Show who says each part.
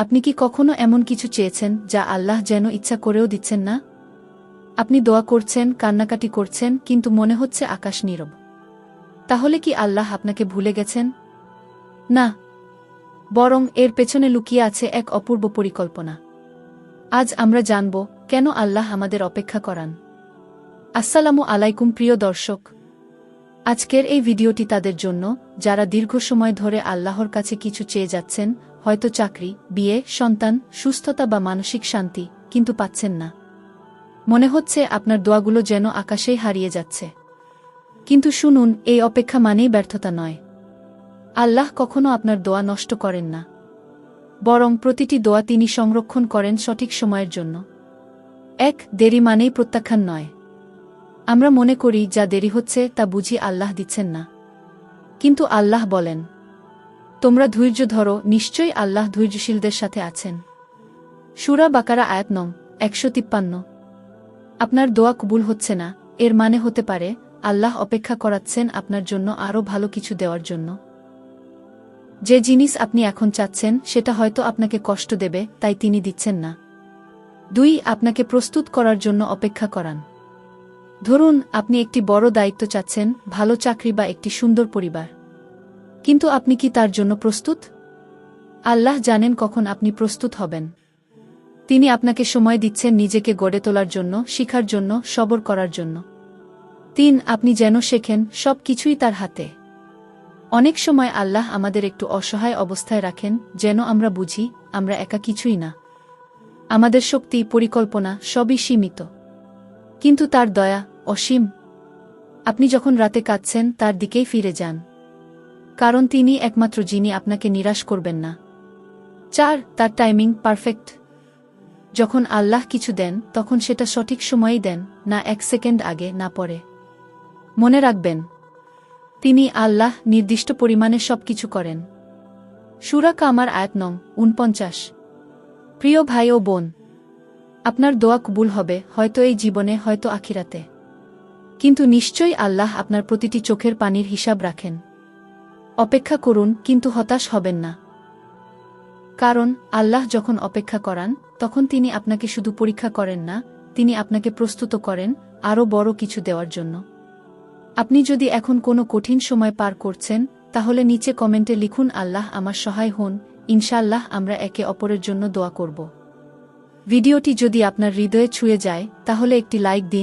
Speaker 1: আপনি কি কখনো এমন কিছু চেয়েছেন যা আল্লাহ যেন ইচ্ছা করেও দিচ্ছেন না? আপনি দোয়া করছেন, কান্নাকাটি করছেন, কিন্তু মনে হচ্ছে আকাশ নীরব। তাহলে কি আল্লাহ আপনাকে ভুলে গেছেন? না, বরং এর পেছনে লুকিয়ে আছে এক অপূর্ব পরিকল্পনা। আজ আমরা জানব কেন আল্লাহ আমাদের অপেক্ষা করান। আসসালামু আলাইকুম প্রিয় দর্শক। আজকের এই ভিডিওটি তাদের জন্য যারা দীর্ঘ সময় ধরে আল্লাহর কাছে কিছু চেয়ে যাচ্ছেন, হয়তো চাকরি, বিয়ে, সন্তান, সুস্থতা বা মানসিক শান্তি, কিন্তু পাচ্ছেন না। মনে হচ্ছে আপনার দোয়াগুলো যেন আকাশেই হারিয়ে যাচ্ছে। কিন্তু শুনুন, এই অপেক্ষা মানেই ব্যর্থতা নয়। আল্লাহ কখনো আপনার দোয়া নষ্ট করেন না, বরং প্রতিটি দোয়া তিনি সংরক্ষণ করেন সঠিক সময়ের জন্য। দেরি মানেই প্রত্যাখ্যান নয়। আমরা মনে করি যা দেরি হচ্ছে তা বুঝি আল্লাহ দিচ্ছেন না, কিন্তু আল্লাহ বলেন, তোমরা ধৈর্য ধরো, নিশ্চয়ই আল্লাহ ধৈর্যশীলদের সাথে আছেন। সূরা বাকারা আয়াত নং 153। আপনার দোয়া কবুল হচ্ছে না, এর মানে হতে পারে আল্লাহ অপেক্ষা করাচ্ছেন আপনার জন্য আরও ভালো কিছু দেওয়ার জন্য। যে জিনিস আপনি এখন চাচ্ছেন সেটা হয়তো আপনাকে কষ্ট দেবে, তাই তিনি দিচ্ছেন না। আপনাকে প্রস্তুত করার জন্য অপেক্ষা করান। ধরুন, আপনি একটি বড় দায়িত্ব চাচ্ছেন, ভালো চাকরি বা একটি সুন্দর পরিবার। কিন্তু আপনি কি তার জন্য প্রস্তুত? আল্লাহ জানেন কখন আপনি প্রস্তুত হবেন। তিনি আপনাকে সময় দিচ্ছেন নিজেকে গড়ে তোলার জন্য, শিখার জন্য, সবর করার জন্য। আপনি যেন শেখেন সব কিছুই তার হাতে। অনেক সময় আল্লাহ আমাদের একটু অসহায় অবস্থায় রাখেন, যেন আমরা বুঝি আমরা একা কিছুই না। আমাদের শক্তি, পরিকল্পনা সবই সীমিত, কিন্তু তার দয়া অসীম। আপনি যখন রাতে কাঁদছেন তার দিকেই ফিরে যান, কারণ তিনি একমাত্র যিনি আপনাকে নিরাশ করবেন না। তার টাইমিং পারফেক্ট। যখন আল্লাহ কিছু দেন তখন সেটা সঠিক সময়েই দেন, না এক সেকেন্ড আগে, না পরে। মনে রাখবেন, তিনি আল্লাহ নির্দিষ্ট পরিমাণে সবকিছু করেন। সূরা কামার আয়াত নং 49। প্রিয় ভাই ও বোন, আপনার দোয়া কবুল হবে, হয়তো এই জীবনে, হয়তো আখিরাতে। কিন্তু নিশ্চয়ই আল্লাহ আপনার প্রতিটি চোখের পানির হিসাব রাখেন। অপেক্ষা করুন, কিন্তু হতাশ হবেন না। কারণ আল্লাহ যখন অপেক্ষা করান তখন তিনি আপনাকে শুধু পরীক্ষা করেন না, তিনি আপনাকে প্রস্তুত করেন আরও বড় কিছু দেওয়ার জন্য। আপনি যদি এখন কোনো কঠিন সময় পার করছেন, তাহলে নিচে কমেন্টে লিখুন, আল্লাহ আমার সহায় হন। ইনশাআল্লাহ আমরা একে অপরের জন্য দোয়া করব। ভিডিওটি যদি আপনার হৃদয়ে ছুঁয়ে যায় তাহলে একটি লাইক দিন।